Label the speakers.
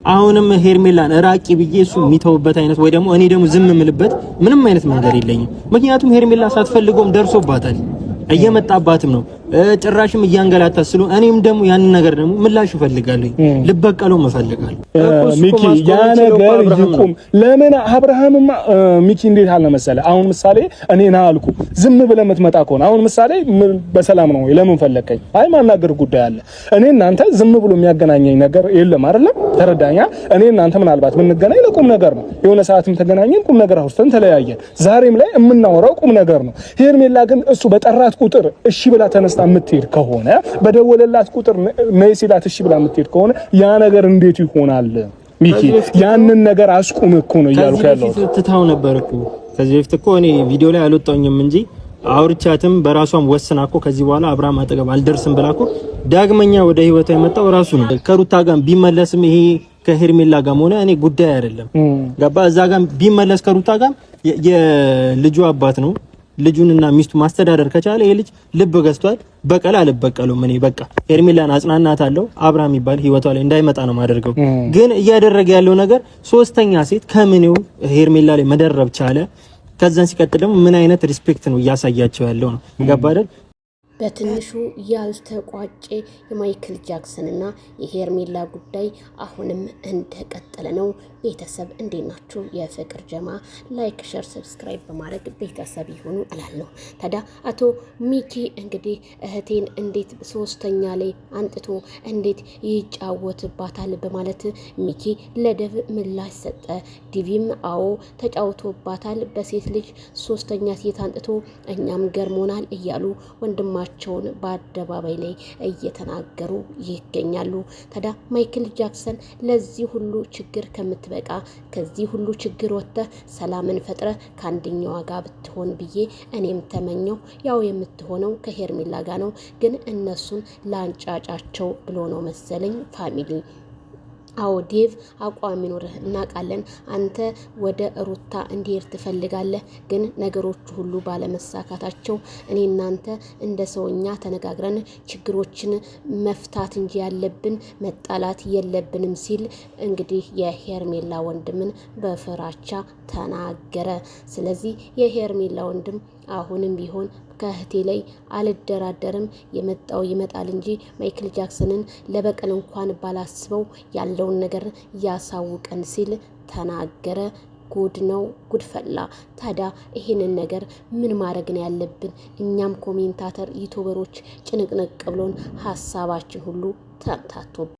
Speaker 1: አሁንም ሄርሜላን ራቂ ብዬ እሱ የሚተውበት አይነት ወይ ደግሞ እኔ ደግሞ ዝም ምልበት ምንም አይነት መንገድ የለኝም። ምክንያቱም ሄርሜላ ሳትፈልገውም ደርሶባታል፣ እየመጣባትም ነው፣ ጭራሽም እያንገላታት ስሉ እኔም ደግሞ ያንን ነገር ደግሞ ምላሽ እፈልጋለሁ፣ ልበቀለው እፈልጋለሁ።
Speaker 2: ሚኪ ያ ነገር ይቁም። ለምን አብርሃምማ ሚኪ እንዴት አለ መሰለ፣ አሁን ምሳሌ እኔ ና አልኩ ዝም ብለህ የምትመጣ ከሆነ አሁን ምሳሌ በሰላም ነው ለምን ፈለከኝ? አይ ማናገር ጉዳይ አለ። እኔ እናንተ ዝም ብሎ የሚያገናኘኝ ነገር የለም አይደለ? ተረዳኛ። እኔ እናንተ ምናልባት ብንገናኝ ለቁም ነገር ነው፣ የሆነ ሰዓትም ተገናኘን ቁም ነገር አውርተን ተለያየን። ዛሬም ላይ የምናወራው ቁም ነገር ነው። ሄርሜላ ግን እሱ በጠራት ቁጥር እሺ ብላ ተነስታ የምትሄድ ከሆነ በደወለላት ቁጥር ነይ ሲላት እሺ ብላ የምትሄድ ከሆነ ያ ነገር እንዴት ይሆናል? ሚኪ ያንን ነገር አስቁም እኮ ነው እያልኩ ያለው።
Speaker 1: ከዚህ በፊት ትታው ነበር እኮ ከዚህ በፊት እኮ እኔ ቪዲዮ ላይ አልወጣኝም እንጂ አውርቻትም በራሷም ወስና እኮ ከዚህ በኋላ አብርሃም አጠገብ አልደርስም ብላ እኮ ዳግመኛ ወደ ህይወቷ የመጣው ራሱ ነው። ከሩታ ጋር ቢመለስም ይሄ ከሄርሜላ ጋር ሆነ እኔ ጉዳይ አይደለም። ገባ? እዛ ጋር ቢመለስ ከሩታ ጋር የልጁ አባት ነው። ልጁንና ሚስቱ ማስተዳደር ከቻለ ይሄ ልጅ ልብ ገዝቷል። በቀል አልበቀሉም። እኔ በቃ ሄርሜላን አጽናናታለሁ። አብርሃም የሚባል ህይወቷ ላይ እንዳይመጣ ነው ማደርገው። ግን እያደረገ ያለው ነገር ሶስተኛ ሴት ከምኔው ሄርሜላ ላይ መደረብ ቻለ። ከዛን ሲቀጥል ደግሞ ምን አይነት ሪስፔክት ነው እያሳያቸው ያለው ነው። ገባ አይደል?
Speaker 3: በትንሹ ያልተቋጨ የማይክል ጃክሰን እና የሄርሜላ ጉዳይ አሁንም እንደቀጠለ ነው። ቤተሰብ እንዴት ናችሁ? የፍቅር ጀማ ላይክ፣ ሼር፣ ሰብስክራይብ በማድረግ ቤተሰብ ይሁኑ እላለሁ። ታዲያ አቶ ሚኪ እንግዲህ እህቴን እንዴት ሶስተኛ ላይ አንጥቶ እንዴት ይጫወትባታል በማለት ሚኪ ለደብ ምላሽ ሰጠ። ዲቪም አዎ ተጫውቶባታል፣ በሴት ልጅ ሶስተኛ ሴት አንጥቶ እኛም ገርሞናል እያሉ ወንድማ ቸውን በአደባባይ ላይ እየተናገሩ ይገኛሉ። ታዲያ ማይክል ጃክሰን ለዚህ ሁሉ ችግር ከምትበቃ ከዚህ ሁሉ ችግር ወጥተህ ሰላምን ፈጥረህ ከአንደኛዋ ጋር ብትሆን ብዬ እኔም ተመኘው። ያው የምትሆነው ከሄርሜላ ጋር ነው፣ ግን እነሱን ላንጫጫቸው ብሎ ነው መሰለኝ ፋሚሊ። አዎ ዴቭ አቋም ይኖርህ እናውቃለን። አንተ ወደ ሩታ እንዲሄድ ትፈልጋለህ፣ ግን ነገሮቹ ሁሉ ባለመሳካታቸው እኔ እናንተ እንደ ሰውኛ ተነጋግረን ችግሮችን መፍታት እንጂ ያለብን መጣላት የለብንም ሲል እንግዲህ የሄርሜላ ወንድምን በፍራቻ ተናገረ። ስለዚህ የሄርሜላ ወንድም አሁንም ቢሆን ከእህቴ ላይ አልደራደርም፣ የመጣው ይመጣል እንጂ ማይክል ጃክሰንን ለበቀል እንኳን ባላስበው ያለውን ነገር ያሳውቀን ሲል ተናገረ። ጉድ ነው፣ ጉድ ፈላ። ታዲያ ይሄንን ነገር ምን ማድረግ ነው ያለብን? እኛም ኮሜንታተር ዩቲዩበሮች ጭንቅንቅ ብሎን ሀሳባችን ሁሉ ተምታቶ